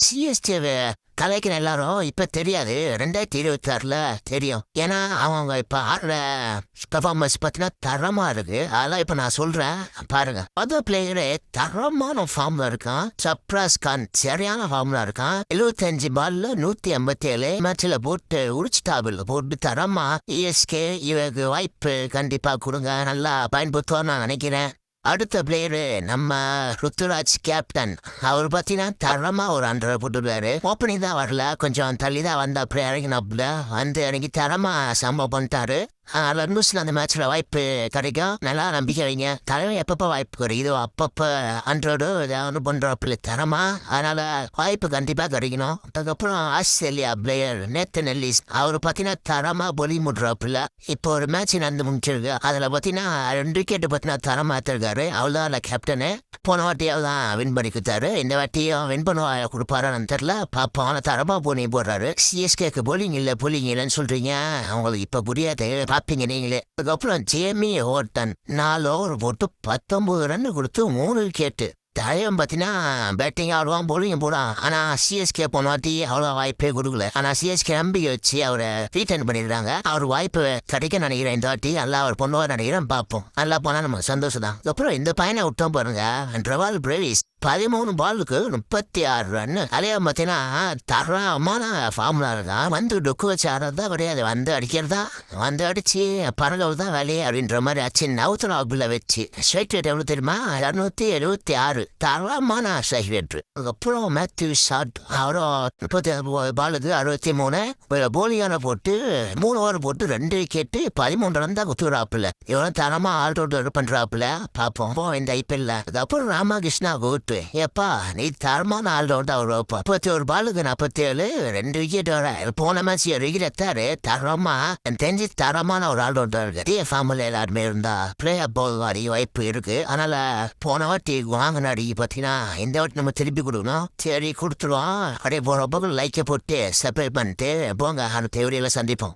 சிஎஸ்கேவை கலைக்கிற எல்லாரும் இப்ப தெரியாது, 2026ல தெரியும். ஏன்னா அவங்க இப்ப ஆடுற பெர்ஃபார்மன்ஸ் பார்த்தீங்கன்னா தரமா இருக்கு. அதெல்லாம் இப்ப நான் சொல்றேன் பாருங்க. மொதல் பிளேயரே தரமான ஃபார்ம்ல இருக்கான். சப்ராஸ் கான் சரியான ஃபார்ம்ல இருக்கான். 75 பால்ல 187 மேட்ச்ல போட்டு உடிச்சிட்டாபிள் போட்டு தரமா. இஎஸ்கே இவருக்கு வாய்ப்பு கண்டிப்பா கொடுங்க, நல்லா பயன்படுத்துவான்னு நான் நினைக்கிறேன். அடுத்த பிளேயரு நம்ம ருத்துராஜ் கேப்டன். அவர் பார்த்தீங்கன்னா தரமா ஒரு 100 போட்டுருவாரு. ஓப்பனிங் தான் வரல, கொஞ்சம் தள்ளி தான் வந்த அப்புறம் இறங்கினாப்புல வந்து இறங்கி தரமா சம்பவம் பண்ணிட்டாரு. ரன்னுஸ்ல அந்த மேட்ச்ல வாய்ப்பு கிடைக்கும், நல்லா நம்பிக்கை வைங்க. தலைமை எப்பப்போ வாய்ப்பு கிடைக்குதோ அப்பப்போ 100 ஏதாவது பண்றாப்புல தரமா, அதனால வாய்ப்பு கண்டிப்பா கிடைக்கணும். அதுக்கப்புறம் ஆஸ்திரேலியா பிளேயர் நேத்தன் எல்லிஸ், அவர் பார்த்தீங்கன்னா தரமா பொலி முடுறாப்புல. இப்போ ஒரு மேட்ச் நடந்து முடிச்சிருக்கு, அதில் பார்த்தீங்கன்னா 2 விக்கெட் பார்த்தீங்கன்னா தரமா எடுத்திருக்காரு. அவ்வளோதான் கேப்டனு. போன வாட்டியாவது தான் வின் பண்ணி கொடுத்தாரு, இந்த வாட்டியும் வின் பண்ண கொடுப்பாரான்னு தெரியல, பார்ப்போம். ஆனால் தரமா போனி போடுறாரு. சிஎஸ்கேக்கு போலிங் இல்லைன்னு சொல்றீங்க, அவங்களுக்கு இப்போ புரியாது, பார்ப்பீங்க நீங்களே. அதுக்கப்புறம் ஜேமி ஹோர்டன் 4 ஓவர் போட்டு 19 ரன் கொடுத்து 3 விக்கெட்டு. தலைவன் பார்த்தீங்கன்னா பேட்டிங் ஆடுவான், போலிங் போடான். ஆனால் சிஎஸ்கே போன வாட்டி அவ்வளோ வாய்ப்பே கொடுக்கல. ஆனால் சிஎஸ்கே நம்பிக்கை வச்சு அவரை ரீட்டைன் பண்ணிடுறாங்க. அவர் வாய்ப்பு கிடைக்க நினைக்கிறேன் இந்த வாட்டி, நல்லா அவர் பொண்ணுவார் நினைக்கிறேன், பார்ப்போம். நல்லா போனால் நம்ம சந்தோஷம் தான். அப்புறம் இந்த பையனை விட்டோம் பாருங்க, ட்ரெவால் பிரேவிஸ் 13 பாலுக்கு 36 ரன். அதே பார்த்தீங்கன்னா தரமான ஃபார்முலா இருக்கா. வந்து டொக்கு வச்சு ஆடுறதா கிடையாது, வந்து அடிக்கிறதா, வந்து அடிச்சு பரகல் தான் வேலையே அப்படின்ற மாதிரி ஆச்சு. நவுத்தராகுல வச்சு ஸ்ட்ரைக் ரேட் எவ்வளோ தெரியுமா? 276. தரமான ஸ்ட்ரைக் ரேட். அதுக்கப்புறம் மேத்யூ ஷாட், அவரும் 30 பாலுக்கு 63. போலியான போட்டு 3 ஓவர் போட்டு 2 விக்கெட்டு 13 ரன் தான் குத்துறாப்புல. இவரும் தரமா ஆல்ரவுண்டர் பண்றாப்புல, பார்ப்போம் இந்த ஐபிஎல்ல. அதுக்கப்புறம் ராமகிருஷ்ணா கோட், ஏப்பா நீ தரமான ஆல்ரவுண்டர். அவர் 31 பாலுக்கு 47, 2 விக்கெட் வர. போன மேட்ச் ரெகுலத்தாரு தரமா தெரிஞ்சு தரமான ஒரு ஆல்ரவுண்டர் இருக்கு. அதே ஃபார்முல எல்லாருமே இருந்தா பிளேயர் பால் வாடி வாய்ப்பு இருக்கு. அதனால போன வாட்டி வாங்கினாடி பார்த்தீங்கன்னா இந்த வாட்டி நம்ம திருப்பி கொடுக்கணும். சரி கொடுத்துருவோம். அப்படியே போற பக்கம் லைக்கை போட்டு சப்ஸ்கிரைப் பண்ணிட்டு போங்க. அந்த தேவையில சந்திப்போம்.